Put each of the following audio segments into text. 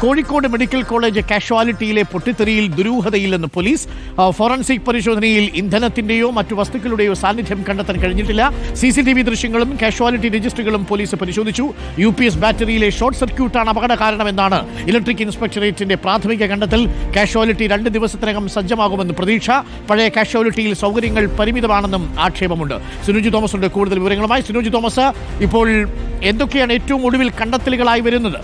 Kozhikode medical college കാഷ്വാലിറ്റിയിലെ പൊട്ടിത്തെറിയിൽ ദുരൂഹതയില്ലെന്ന് പോലീസ്. ഫോറൻസിക് പരിശോധനയിൽ ഇന്ധനത്തിന്റെയോ മറ്റു വസ്തുക്കളുടെയോ സാന്നിധ്യം കണ്ടെത്താൻ കഴിഞ്ഞിട്ടില്ല. CCTV ദൃശ്യങ്ങളും കാഷ്വാലിറ്റി രജിസ്റ്ററുകളും പോലീസ് പരിശോധിച്ചു. UPS ബാറ്ററിയിലെ ഷോർട്ട് സർക്യൂട്ടാണ് അപകട കാരണമെന്നാണ് ഇലക്ട്രിക് ഇൻസ്പെക്ടറേറ്റിന്റെ പ്രാഥമിക കണ്ടെത്തൽ. കാഷ്വാലിറ്റി 2 ദിവസത്തിനകം സജ്ജമാകുമെന്ന് പ്രതീക്ഷ. പഴയ കാഷ്വാലിറ്റിയിൽ സൗകര്യങ്ങൾ പരിമിതമാണെന്നും ആക്ഷേപമുണ്ട്. സിനോജ് തോമസ് ഉണ്ട് കൂടുതൽ വിവരങ്ങളുമായി. സിനോജ് തോമസ്, ഇപ്പോൾ എന്തൊക്കെയാണ് ഏറ്റവും ഒടുവിൽ കണ്ടെത്തലുകളായി വരുന്നത്?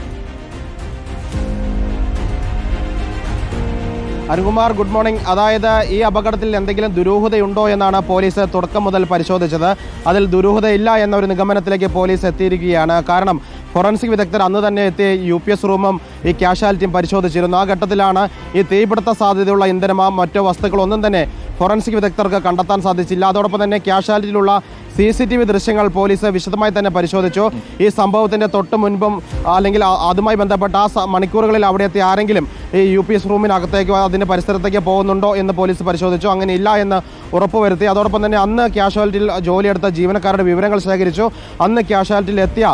Arunkumar, good morning. അതായത് ഈ അപകടത്തിൽ എന്തെങ്കിലും ദുരൂഹതയുണ്ടോ എന്നാണ് പോലീസ് തുടക്കം മുതൽ പരിശോധിച്ചത്. അതിൽ ദുരൂഹതയില്ല എന്ന ഒരു നിഗമനത്തിലേക്ക് പോലീസ് എത്തിയിരിക്കുകയാണ്. കാരണം ഫോറൻസിക് വിദഗ്ധർ അന്ന് തന്നെ എത്തി UPS റൂമും ഈ കാഷ്വാലിറ്റിയും പരിശോധിച്ചിരുന്നു. ആ ഘട്ടത്തിലാണ് ഈ തീപിടുത്ത സാധ്യതയുള്ള ഇന്ധനമോ മറ്റോ വസ്തുക്കളൊന്നും തന്നെ ഫോറൻസിക് വിദഗ്ധർക്ക് കണ്ടെത്താൻ സാധിച്ചില്ല. അതോടൊപ്പം തന്നെ കാഷ്വാലിറ്റിയിലുള്ള CCTV ദൃശ്യങ്ങൾ പോലീസ് വിശദമായി തന്നെ പരിശോധിച്ചു. ഈ സംഭവത്തിന്റെ തൊട്ട് മുൻപും അല്ലെങ്കിൽ അതുമായി ബന്ധപ്പെട്ട ആ മണിക്കൂറുകളിൽ അവിടെ എത്തി ആരെങ്കിലും ഈ UPS റൂമിനകത്തേക്കോ അതിന്റെ പരിസരത്തേക്കോ പോകുന്നുണ്ടോ എന്ന് പോലീസ് പരിശോധിച്ചു. അങ്ങനെ ഇല്ല എന്ന് ഉറപ്പുവരുത്തി. അതോടൊപ്പം തന്നെ അന്ന് കാഷ്വാലിറ്റിയിൽ ജോലിയെടുത്ത ജീവനക്കാരുടെ വിവരങ്ങൾ ശേഖരിച്ചു. അന്ന് കാഷ്വാലിറ്റിയിൽ എത്തിയ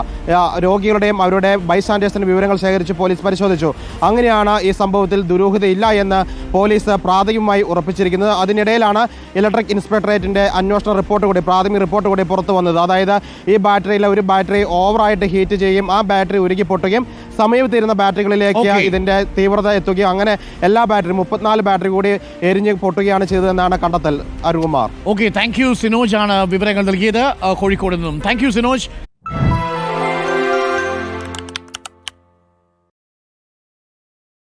രോഗികളുടെയും അവരുടെ ബൈസ്റ്റാൻഡേഴ്സിന്റെ വിവരങ്ങൾ ശേഖരിച്ച് പോലീസ് പരിശോധിച്ചു. അങ്ങനെയാണ് ഈ സംഭവത്തിൽ ദുരൂഹതയില്ല എന്ന് പോലീസ് പ്രാഥമികമായി ഉറപ്പിച്ചിരിക്കുന്നത്. അതിനിടയിലാണ് ഇലക്ട്രിക് ഇൻസ്പെക്ടറേറ്റിന്റെ അന്വേഷണ റിപ്പോർട്ട് കൂടി, പ്രാഥമിക റിപ്പോർട്ട് കൂടി പുറത്തു വന്നത്. അതായത് ഈ ബാറ്ററിയിലെ ഒരു ബാറ്ററി ഓവറായിട്ട് ഹീറ്റ് ചെയ്യും, ആ ബാറ്ററി ഉരുകി പൊട്ടുകയും സമയം തീരുന്ന ബാറ്ററികളിലേക്ക് ഇതിന്റെ തീവ്രത എത്തുകയും അങ്ങനെ എല്ലാ ബാറ്ററി 34 ബാറ്ററി കൂടി എരിഞ്ഞ് പൊട്ടുകയാണ് ചെയ്തതെന്നാണ് കണ്ടെത്തൽ. Arunkumar, thank you. സിനോജ് ആണ് വിവരങ്ങൾ നൽകിയത് കോഴിക്കോട് നിന്നും. Thank you Sinoj.